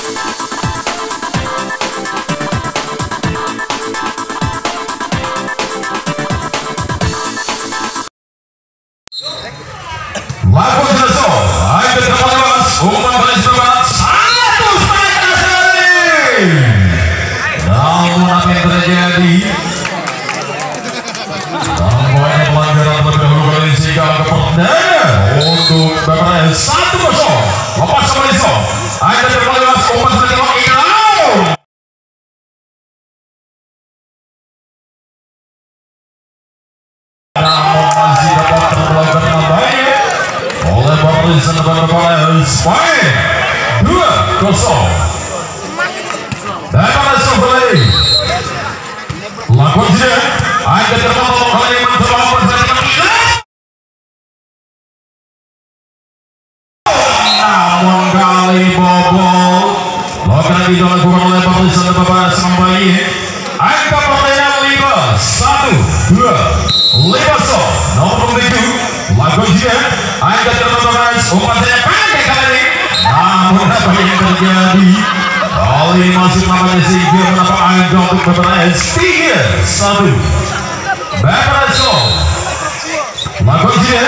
Lagu selesai, ayo kita lepas, umpan balik sebelah satu setengah kali. Namun apa yang terjadi? Tampaknya pelanggaran berdahulu kali sehingga perdana untuk BPS 1-0. Lepas sama Liso, ayo kita lepas, umpan sebelah Ilau. Namun masih dapat terbelah namanya oleh Barisan BPS. Baik, 2-0. BPS kembali. Lakukan saja. Ayo terbawa kali mencoba pertandingan ini. Namun kali bobol. Lakukan dilakukan oleh Barisan BPS kembali. Angka pertandingan 5-1-2. 5-0. Nomor 7. Lakukan saja. Ayo terbawa umpan saja pendek kali ini. Namun apa yang terjadi? Kali masuk namanya sehingga mendapat angka untuk BPS 3-1. BPS lakukan saja.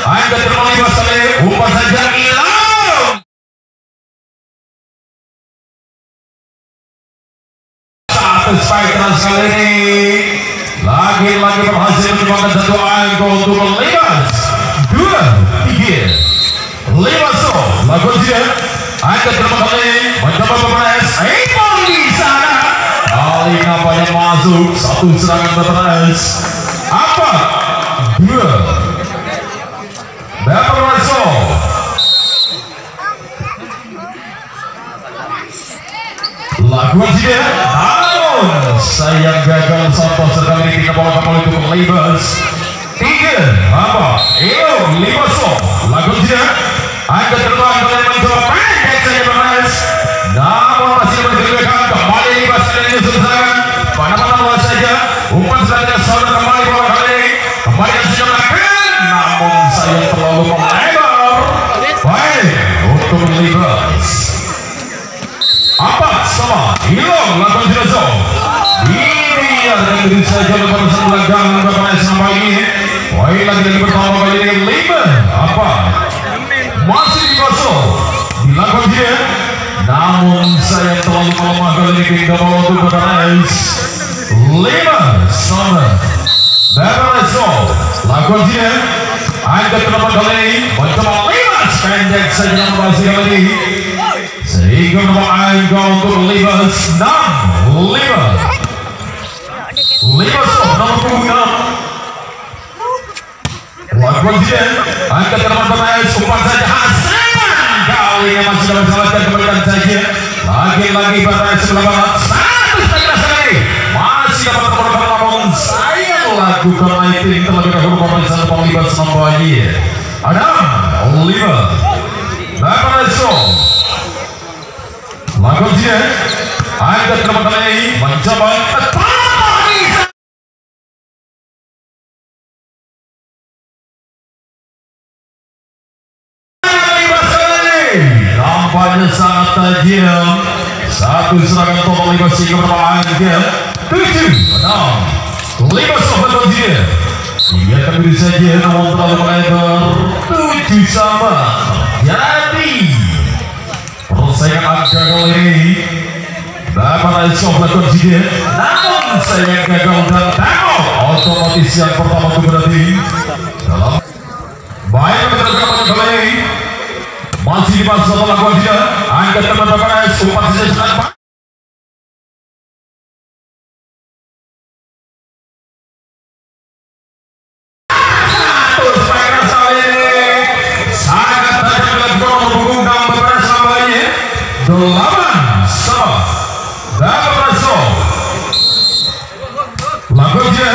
Angka terlalu kali umpan saja hilang. Satu spike kali ini lagi-lagi berhasil menyumbangkan satu angka untuk Libas. 2-3. Libas lakukan saja. Angka terlalu mencoba BPS. Iman di sana. Kali nampaknya masuk satu serangan BPS. 4-2. BPS. Lakukan saja. Namun sayang gagal sampai sekali ini tidak bola kapal itu Libas. 3 Ilo Libas. Lakukan saja. Angka terbang kalian mencoba pendek saja BPS. Namun masih bergerak kembali Libas dan menyusun serangan. Mana-mana bola saja. Umpan selanjutnya saudara kembali bola kali ini. Kembali yang sudah melakukan. Namun saya terlalu melebar. Baik untuk Libas. 4-0. Hilang lakukan jelas. Ini yang diri saja lepas belakang BPS sampai ini. Baik lagi pertama kali ini 5-4. Masih di kosong. Dilakukan dia. Namun saya terlalu melemah kali ini tidak mau untuk BPS. 5-0. BPS lakukan dia. Angka kenapa kali ini mencoba Libas pendek saja yang berhasil kali ini. Sehingga nomor angka untuk Libas 6-5. Libas nomor 6. Lakukan dia. Angka kenapa BPS umpan saja hasil. Kali ini masih dalam salah dan kembalikan saja. Lagi-lagi BPS sebelah barat. Satu setengah sekali. Masih dapat terpotong namun saya lakukan naik terlebih dahulu pemeriksaan Libas membayi. Adam Oliver. BPS. Lakukan dia. Angkat teman kali ini mencoba nampaknya sangat tajam. Satu serangan total Libas hingga berapa angka 7-6. Libas lakukan dia. Dia akan beri saja namun terlalu melebar. 7-sama. Jadi persaingan angka kali ini BPS lakukan dia. Namun saya gagal dan tengok otomatis yang pertama itu berarti dalam baik bergerak kali ini. Masih di masa lakukan dia. Angkat teman BPS umpan saja senang. Satu spike kali ini sangat tajam dilakukan berhubung dengan BPS namanya 8-sama. BPS lakukan dia.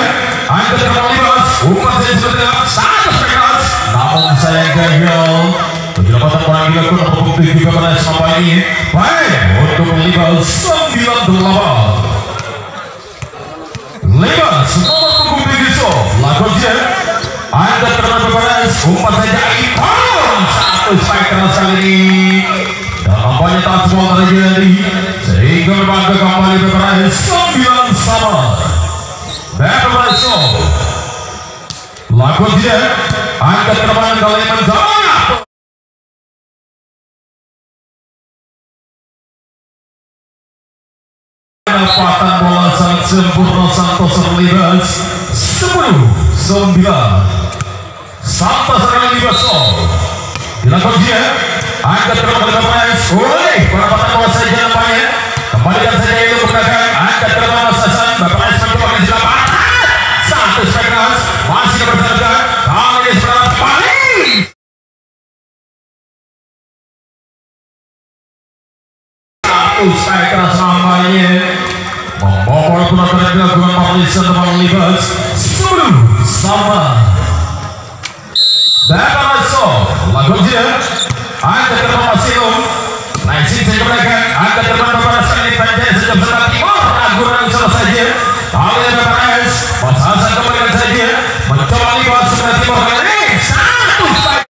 Angkat teman Libas umpan saja sebenarnya satu spike. Namun saya gagal. Penyelamatan orang dilakukan untuk bukti juga pada sampai ini. Baik untuk Libas 9-8. Libas nomor punggung Bigiso lakukan dia. Angkat terhadap BPS umpan saja Ipan. Satu spike keras kali ini. Dan nampaknya tak semua terjadi. menjaga kembali berakhir 9 sama. Beberapa lagu dia angkat terbang kali menjaga pendapatan bola sangat sempurna. Santos terlibas 10-9. Santos terlibas dilakukan dia angkat terbang kali oleh pendapatan bola saja nampaknya. Kembalikan saja itu menggunakan angkat terbang masasan Bapak S mencoba ke silapan satu sekeras masih berjaga kali ini sebenarnya paling satu sekeras namanya membobol penonton dilakukan Marlison terbang libas 10 sama. Bapak lagu dia angkat terbang Masilum Naisin saja mereka angkat terbang beberapa sekali pendek sejak sebelah timur ragu-ragu saja kali ini BPS Masasan kembalikan saja mencoba libas sebelah timur kali ini satu strike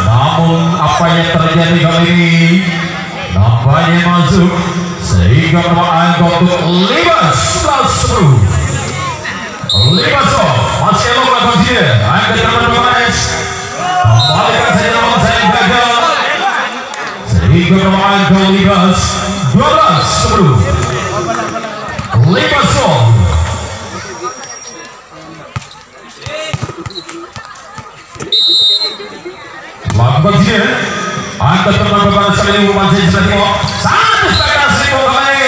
namun apa yang terjadi kali ini nampaknya masuk sehingga permainan untuk libas 11-10. Libaso masih elok lakukan dia angkat terbang BPS kembalikan saja namun saya gagal sehingga permainan ke libas 12-10. Libaso lakukan dia angkat terbang BPS kali ini masih sudah tengok satu sepakat 1000 kali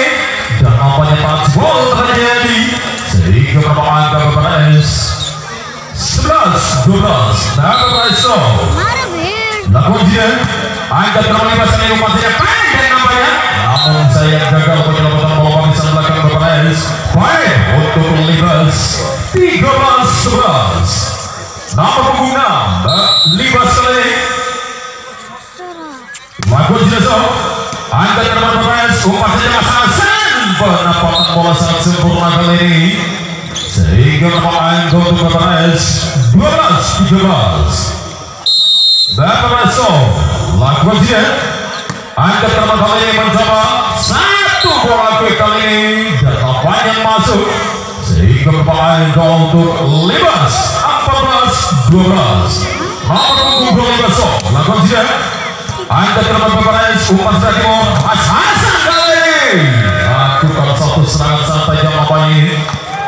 dan nampaknya touchball terjadi sehingga permainan ke BPS 11-12. Nah BPS lakukan dia angkat terbang libas kali ini masih pendek nampaknya namun saya gagal penyelamatan bola barisan belakang BPS. Baik untuk libas 13-11. Nama pengguna libas kali lakukan dia angkat terbang BPS umpan saja Masasan penempatan bola sangat sempurna kali ini sehingga permainan untuk BPS 12-13. BPS lakukan dia angkat terbang kali ini mencoba satu bola quick kali ini dan nampaknya masuk sehingga permainan untuk libas 14-12. Nomor punggung libas lakukan dia angkat terbang BPS umpan sebelah timur Masasan kali ini lakukan satu serangan santai jam ini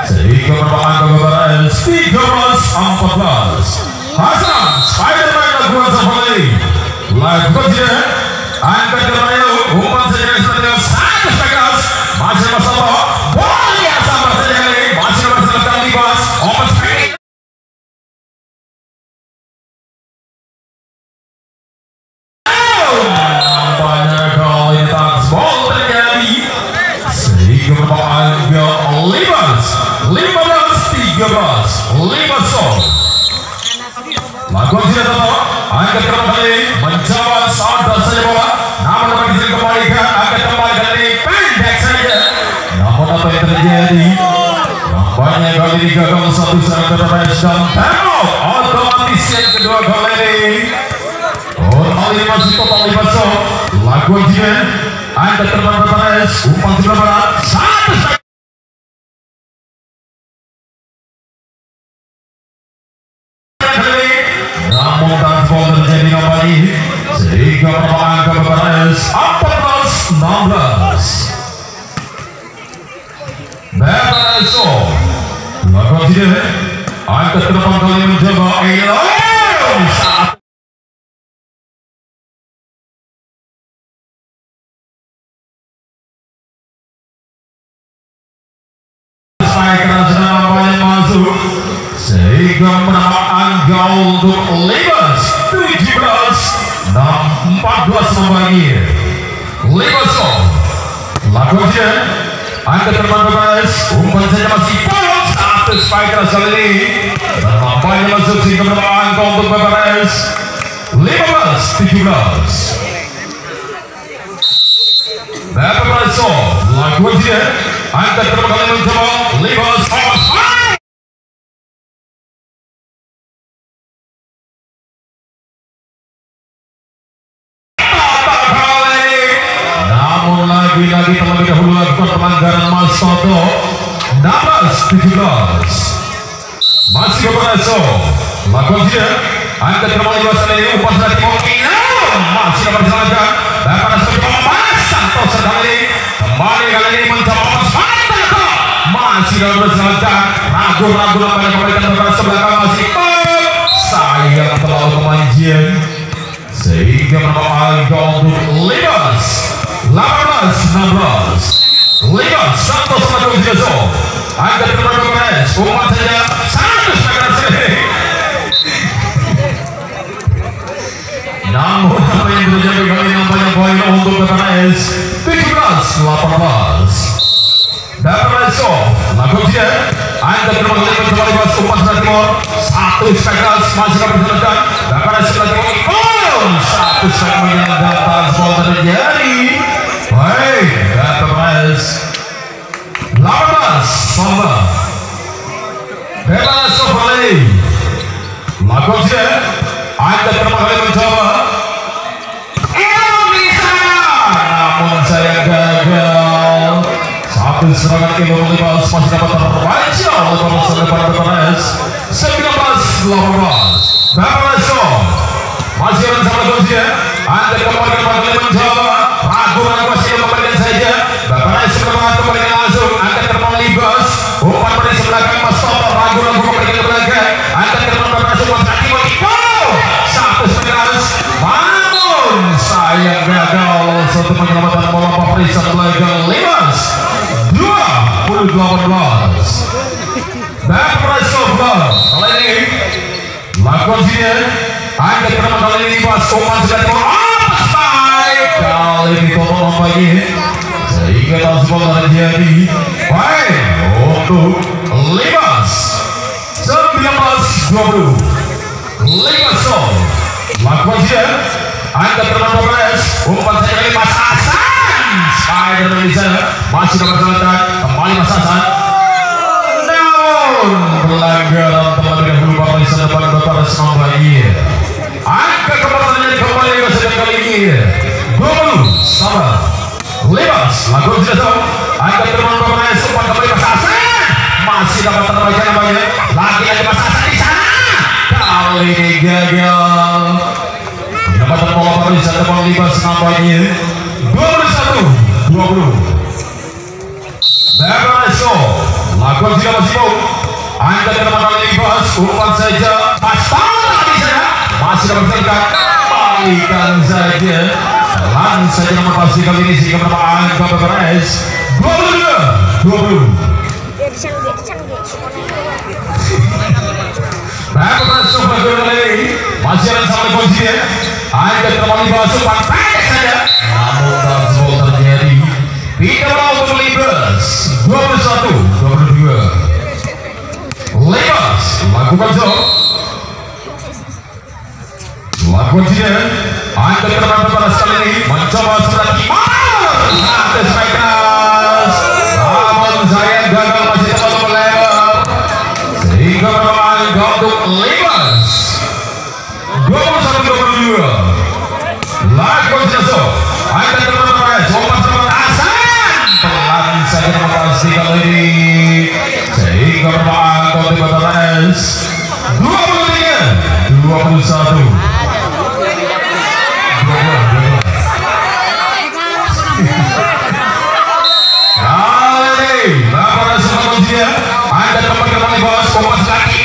sehingga permainan BPS 13-14. Hasan Spiderman lakukan kembali lakukan dia angkat terbang umpan saja sebelah satu sekeras masih masalah bola yang sama saja kali ini masih berserta libas open speed nampaknya kali ini touchball terjadi sehingga permainan libas 15-13. Libas lakukan dia tetap angkat terbang kali mencoba sadar saja bola namun dapat dikembalikan angkat kembali kali pendek saja namun apa yang terjadi nampaknya kali ini gagal satu serangan BPS dan tembok otomatis yang kedua kali ini kali ini masih total libas lakukan dia angkat terbang BPS umpan sebelah barat satu namun touchball terjadi kembali sehingga permainan ke BPS 14-16. BPS lakukan dia angkat terbang kali mencoba saat masuk sehingga menambah gol untuk libas 17-14 membagi libas lakukan dia angkat terbang BPS umpan saja masih polos satu spiker kali ini dan nampaknya masuk sehingga menambah gol untuk BPS 15-17. BPS lakukan dia angkat terbang kali mencoba libas lagi terlebih dahulu lakukan pelanggaran Mas Toto 16-17 masih berlangsung lakukan dia angkat kembali kali ini umpan sudah dimungkinkan masih dapat disalahkan dan pada sebagai pemain Santos kali ini mencoba masih dapat disalahkan ragu-ragu nampaknya kembalikan ke sebelah masih sayang terlalu memanjang sehingga merupakan gol untuk Libas 18-16 Libas Santos melakukan jasa angkat kembali ke Perez umpan saja Santos akan sering namun apa yang terjadi kali ini nampaknya poin untuk Perez 17-18 dan Perez lakukan dia angkat kembali Libas umpan sebelah timur satu sekelas masih dapat disalahkan dan Perez sebelah timur satu segmen yang dapat bola terjadi baik data Perez 18 sama bebas kembali lakukan dia angkat kembali mencoba bisa namun saya gagal satu serangan itu Libas masih dapat terbaca oleh bola depan Perez 19-18 Perez masih ada sama kunci angkat kembali mencoba ragu-ragu masih memberikan saja Perez sebenarnya kembali langsung angkat kembali Libas umpan dari sebelah kanan Mas Toto ragu-ragu memberikan ke belakang angkat kembali Perez umpan kaki satu sekelas namun sayang gagal satu penyelamatan bola Perez belakang Libas 20-18 dan Perez kali ini lakukan dia angkat kembali kali ini Libas umpan sudah terlepas baik kali ini tolong lagi sehingga langsung terjadi baik untuk Libas 19-20 Libas lakukan dia angkat kembali Perez umpan saja kali Mas Hasan Spider dari sana masih dapat disalahkan kembali Mas Hasan namun pelanggaran terlebih dahulu Perez depan Perez lagi angka kembali ke sedang kali ini 20 sama Libas lakukan jasa angkat teman Perez umpan kembali Mas Hasan masih dapat terbaca namanya lagi Mas Hasan di sana kali ini gagal mendapatkan bola Perez depan Libas nampaknya 21-20 Perez lakukan jika masih mau angkat teman kali Libas umpan saja masih dapat terdekat balikan saja jalan saja nomor pasti kali ini sehingga merupakan angka Perez 22-20 nah Perez kali ini masih ada sama kunci angkat kembali Libas umpan pendek saja namun transport terjadi tidak mau untuk Libas 21-22 Libas lakukan jauh lakukan dia angkat ke depan Perez kali ini mencoba sebelah timur satu sekelas namun saya gagal masih terlalu melebar sehingga merupakan untuk Libas 21-22 lakukan jasa angkat ke depan Perez umpan sebelah Hasan pelan saja pasti kali ini sehingga merupakan untuk Perez 23-21 ada tempat kembali bos umpan lagi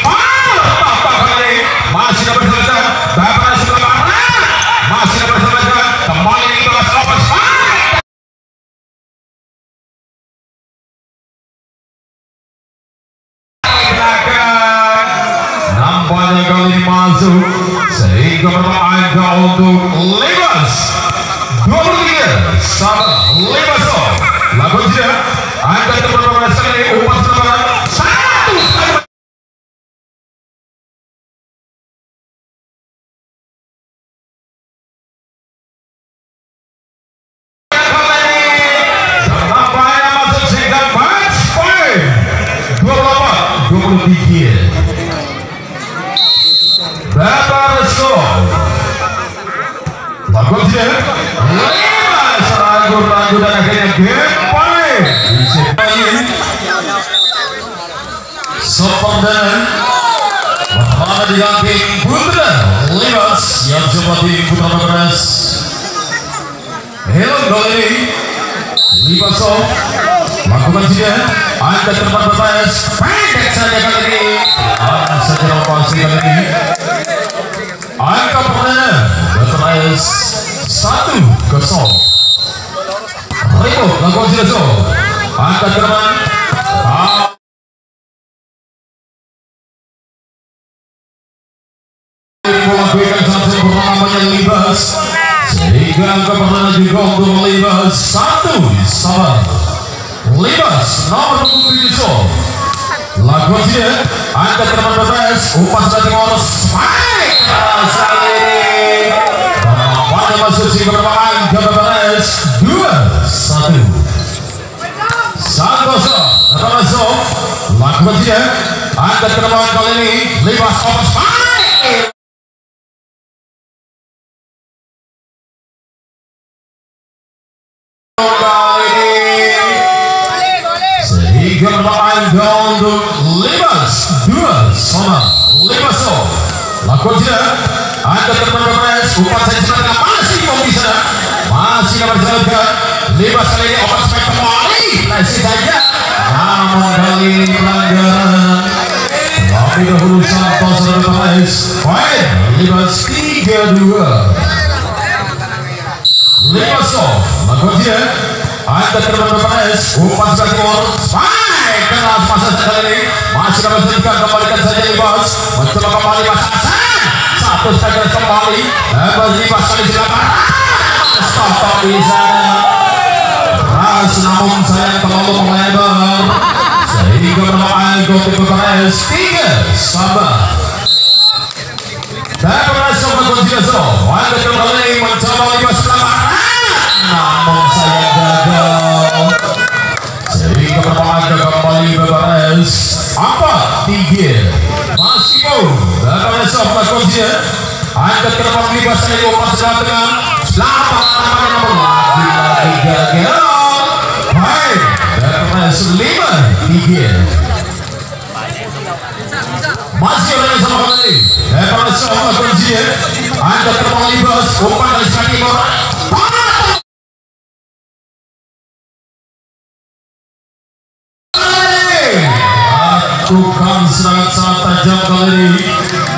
masih dapat diselesaikan Bapak sebelah kanan masih dapat diselesaikan kembali ke Mas Lopez belakang nampaknya kali ini masuk sehingga merupakan angka untuk Libas 23 sama Libas lakukan dia angkat ke beberapa sekali umpan sebelah satu nampaknya masuk sehingga match point 28-23 Bapak Resto lakukan dia Libas ragu ragu dan akhirnya game point. Sepertinya berada di ranking putra Libas yang seperti putra Beberes. Hello kali ini Libasov lakukan saja angka tempat Beberes pendek saja kali ini. Saja lokasi kali ini. Angka pertama Beberes 1-0. Riko lakukan saja angka teman. Melakukan satu pertamanya Libas sehingga angka pertama juga untuk Libas 1-1. Libas nomor 7 lakukan saja angka teman Beberes umpan sudah timur spike sekali pada masuk si pertama angka Beberes 2-1. Santoso Santoso lakukan saja angka teman kali ini Libas open spike sehingga bermain untuk Libas 2-1. Libasov lakukan saja angka teman Beberes umpan saja sebenarnya masih mau bisa masih dapat dijalankan. Libas kali ini open spike kembali masih saja namun kali ini pelanggaran tapi dahulu Santos dan Beberes poin Libas 3-2. Libasov lakukan saja angka teman Beberes umpan sudah timur spike keras masa kali ini masih dapat dijalankan. Kembalikan saja Libas mencoba kembali Mas Hasan satu saja kembali Libas kali silakan stop di sana ras namun sayang terlalu melebar sehingga bermain gol Beberes 3-3. Beberes lakukan saja angka kembali mencoba Libas silakan namun sayang gagal sehingga bermain kembali Beberes 4-3. Masih mau Beberes lakukan saja angka kembali Libas kali umpan sebelah tengah selamat namanya namun lagi gagal. Baik Beberes 5-3. Masih ada yang sama kali Beberes lakukan saja angka kembali Libas umpan dari sebelah timur tukang sangat tajam kali ini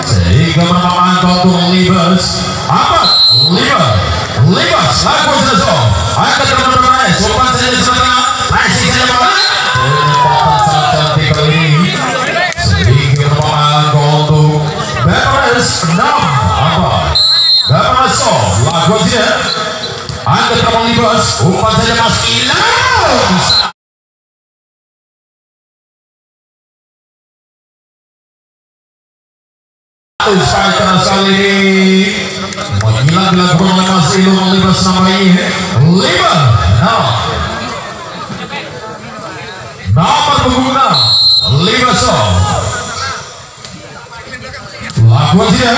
sehingga bermain untuk Libas 4-5. Libas lakukan saja angka teman Beberes umpan saja sebenarnya masih saja bola tempatan sangat cantik kali ini sehingga bermain untuk Beberes 6-4. Beberes lakukan saja angka teman Libas umpan saja masih hilang Usai keras kali ini menghilang dilakukan oleh Mas Ilung Libas namanya 5-6. Nomor pengguna Libasov lakukan saja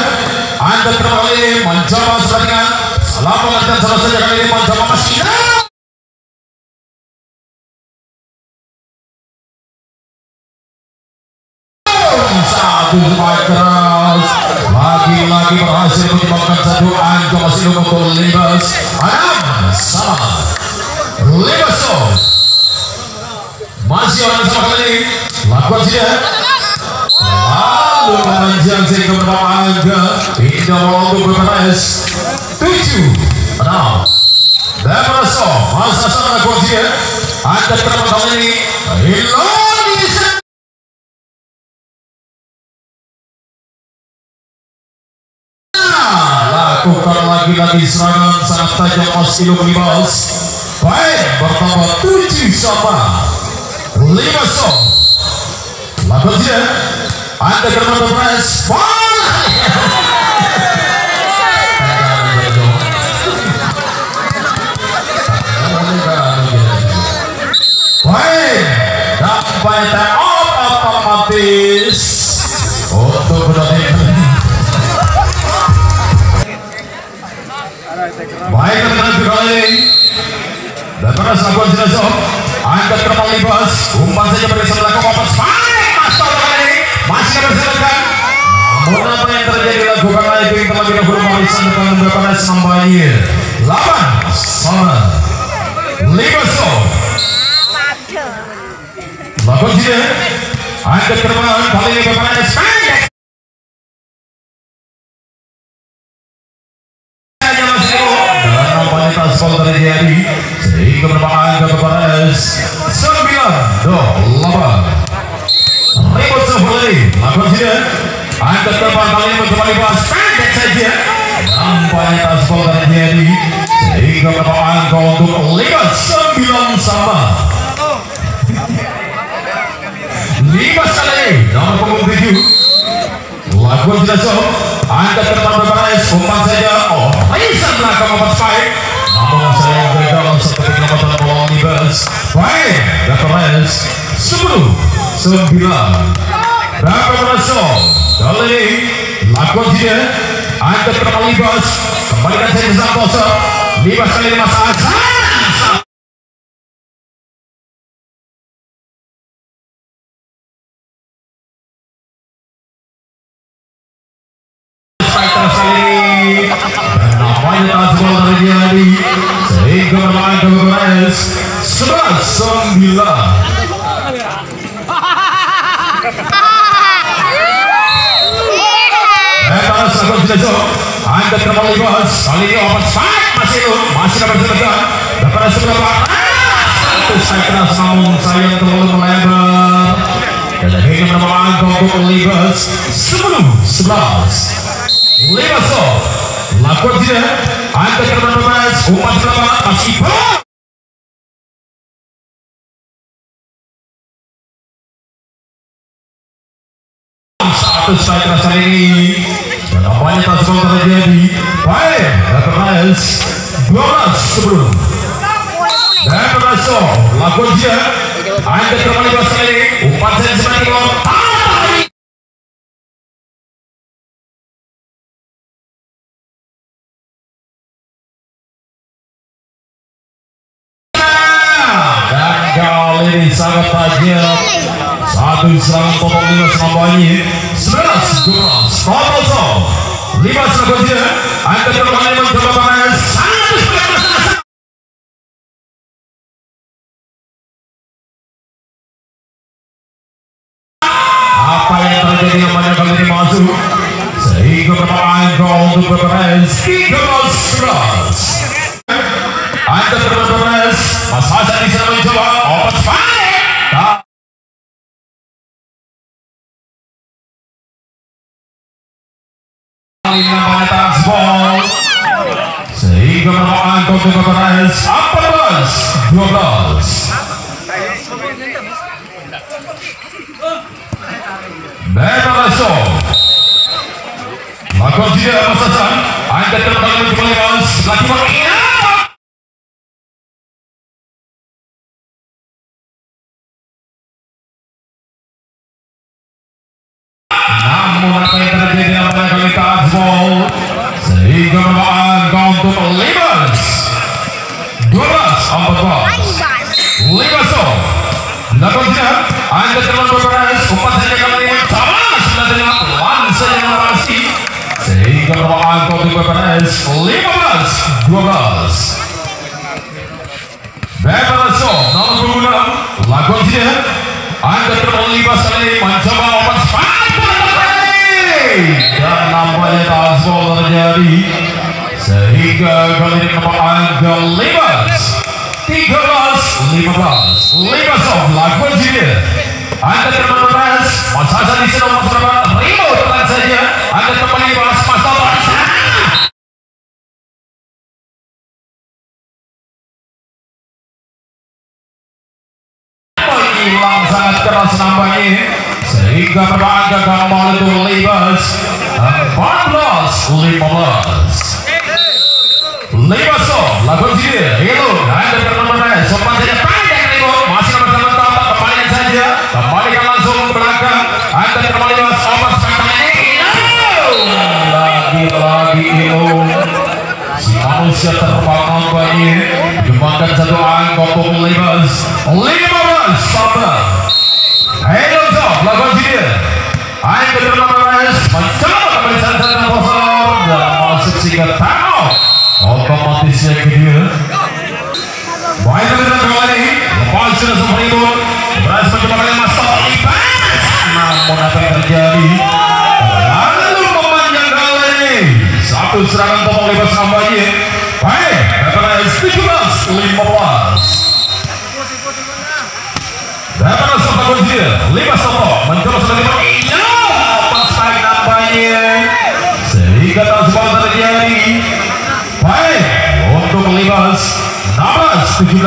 angka kembali mencoba serangan lapangan dan salah saja kali ini mencoba masih satu spike keras lagi-lagi berhasil menyebabkan satu angka masih untuk Libas 6-6. Libasov masih orang sama kali ini lakukan saja lalu memanjang sehingga beberapa angka indah untuk Beberes 7-6. Beberesov masa sama lakukan saja angka terdapat kali ini Indonesia lakukan lagi-lagi serangan sangat tajam Mas Ilung Libas. Baik bertambah 7-5. Libasov lakukan saja angka teman Beberes baik dapat time out otomatis untuk pertandingan. Baik teman-teman kali ini lakukan jenazah angkat ke nomor 15 umpan saja beri sebelah kopas masih berselakan. Namun apa yang terjadi lakukan lagi yang terlebih dahulu barisan depan beberapa sampai 8-5 lakukan saja angkat ke depan kali ini beberapa sependek Taspol terjadi sehingga bermain ke Paris 9-8 ribut seperti lakukan saja angkat ke depan kali ini kembali pas pendek saja nampaknya Taspol terjadi sehingga bermain ke untuk 5-9 sama 5 kali nomor punggung 7 lakukan saja angkat ke depan Paris umpan saja Risan belakang obat spike namun saya gagal seperti penempatan bola libas baik Paris 10-9 berapa berhasil kali ini lakukan saja angkat ke depan libas kembalikan saya ke Santosa libas kali ini Mas Azan terjadi sehingga bermain ke Paris 11-9 Paris lakukan saja angkat ke nomor 15 kali ini open spike masih dapat dilakukan dapat seberapa satu saya keras namun sayang terlalu melebar dan akhirnya bermain ke untuk 10-11 lakukan saja angkat ke depan Paris umpan sebelah masih satu strike rasa ini dan apanya Taspol terjadi baik Paris 12-10 dan berhasil lakukan saja angkat ke depan Paris kali ini umpan saja sebagai gol sangat tajam satu serangan total 5 sambanya 11-12 total 5 selanjutnya angkat ke depan 5 coba panas apa yang terjadi namanya kali ini masuk sehingga bermain gol untuk Paris 13-11 angkat ke depan Paris Mas Hasan di sana mencoba open spike namanya Taspol sehingga bermain untuk Paris 14-12 Beberso lakukan saja Mas Hasan angkat ke depan kembali Mas lagi berkira namun apa yang terjadi namanya kali Taspol sehingga bermain untuk 15-12 lakukan saja angkat ke depan Paris umpan saja kali ini sama sudah dengan langsung yang merasi sehingga bermain untuk Paris 15-12 Beberso nomor punggung 6 lakukan saja angkat ke depan 15 kali ini mencoba open spike dan nampaknya Taspol terjadi sehingga kali ini bermain ke 13-15 lakukan saja angkat ke depan Paris Mas Hasan di sini nomor berapa Rimo tekan saja angkat kembali Mas hilang sangat keras nampaknya sehingga bermain ke gambar itu 14-15 lakukan saja itu angkat ke depan Paris sopan saja pendek Rimo masih bersama tambah kembalikan saja kembalikan langsung ke belakang angkat kembali Mas open spike lagi itu si manusia terbang nampaknya dikembangkan satu angka untuk 15 sabar. Hello Job lakukan dia angka terbatas mencoba kembali santan posor dan masuk sehingga tahu otomatis yang dia baik kita kembali lepas sudah seperti itu berhasil mencoba kali master lipat namun apa yang terjadi lalu memanjang kali ini satu serangan topong lepas nampaknya baik daripada 17-15 daripada Sota Gonzil 5 Soto mencoba sudah iya pas baik nampaknya sehingga tak semua terjadi baik untuk 16-17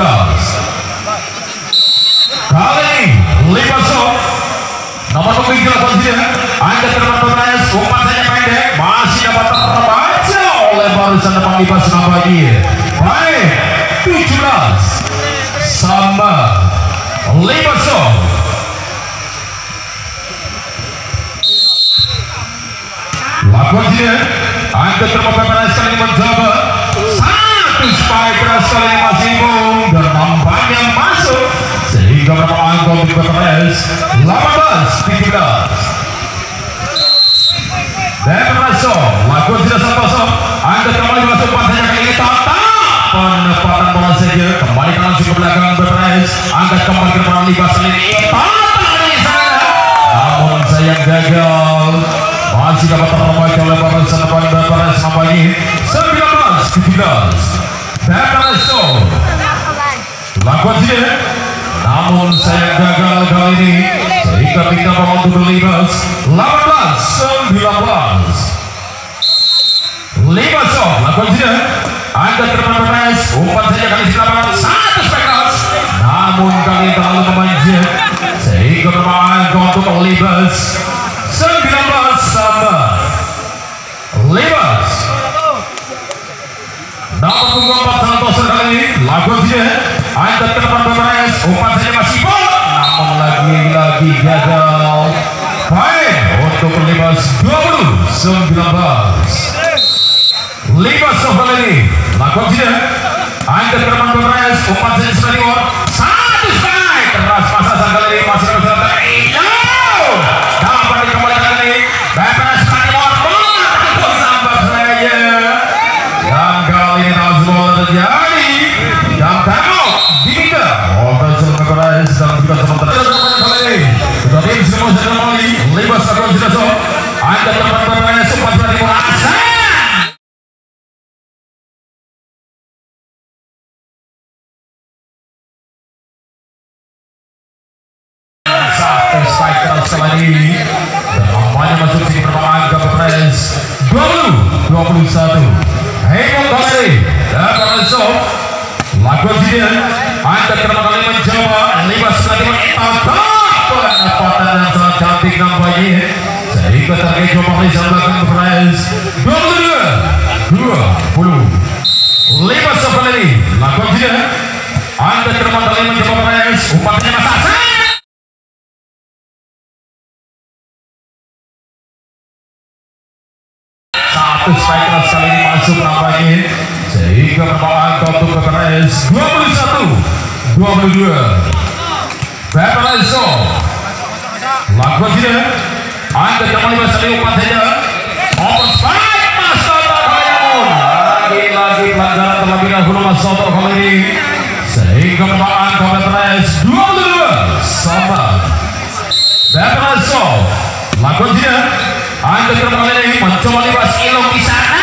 kali 5 Soto nomor punggung dilakukan dia angkat terbang bermain umpan saja pendek masih dapat terbaca oleh barisan depan Libas nampaknya baik 17 sama 5 Soto lakukan dia angkat terbang bermain sekali mencoba satu spike keras kali ini masih bung dan nampaknya masuk sehingga berapa angka untuk BPS 18-17 BPS lakukan tidak Santoso angkat kembali masuk pantai kali ini tata penempatan bola saja kembali langsung ke belakang BPS angkat kembali ke depan Libas kali ini namun sayang gagal masih dapat terbaca oleh barisan depan BPS nampaknya 19-17 BPS lakukan dia namun saya gagal kali ini sehingga kita mau untuk Libas 18-19 Libas lakukan dia angkat terbang BPS umpan saja kali di lapangan satu spektas namun kali terlalu memanjat sehingga bermain untuk Libas 19 sama Libas nomor punggung 4 Santoso kali ini lakukan dia angkat ke depan BPS umpan saja masih bol namun lagi-lagi gagal baik untuk Libas 20-19 Libas kali ini lakukan dia angkat ke depan BPS umpan saja sekali satu strike keras masa kali ini masih terus dapat dikembalikan kali ini BPS sekali sampai saja yang kali ini tak semua terjadi dan tengok Dinda Operasi BPS dalam juga sementara kali sudah tim semua sudah kembali Libas lakukan sudah so angkat tempat BPS umpan berarti merasa satu strike keras kali ini dan nampaknya masuk sini pertama angka BPS 20-21 Hemon kali BPS lakukan dia angkat ke kali mencoba Libas kali mencoba penempatan yang sangat cantik nampaknya sehingga terkecoh pemeriksaan belakang BPS 22-20 Libas kali ini lakukan dia angkat ke kali mencoba BPS umpannya masa satu strike keras kali ini masuk nampaknya sehingga berapa angka untuk BPS 21-22 BPS lakukan dia angkat kembali masih umpan saja open strike Mas Soto Kaliamun lagi-lagi pelanggaran terlebih dahulu Mas Soto kali ini sehingga berapa angka BPS 22 sama BPS lakukan dia angkat kembali ini mencoba Libas ilok di sana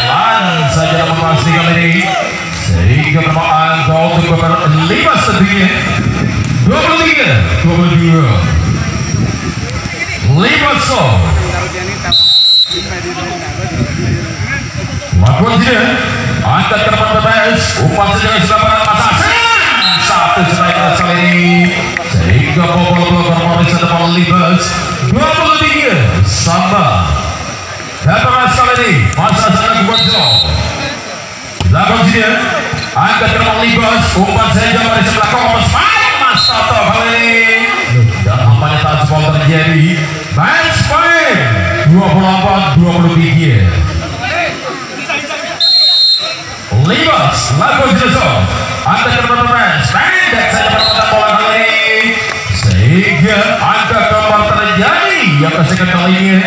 pelan saja memastikan kali ini sehingga berapa angka untuk Libas tentunya 23-22 Libas lakukan dia angkat ke depan BPS umpan saja di lapangan masa satu strike keras kali ini sehingga bobol blok pemeriksaan depan Libas 23 sama BPS kali ini masa sangat buat job lakukan dia angkat ke depan Libas umpan saja dari sebelah kompas Mas Soto kali ini dan nampaknya tak semua terjadi match point 24-23 Libas lagu Jerusalem angka nomor pendek saja pada bola kali ini sehingga angka keempat terjadi yang kesekian kali ini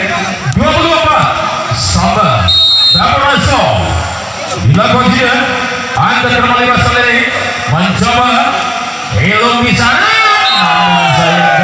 24 sama Damoraso dilakukan dia angka nomor 15 kali ini mencoba elok di sana namun sayang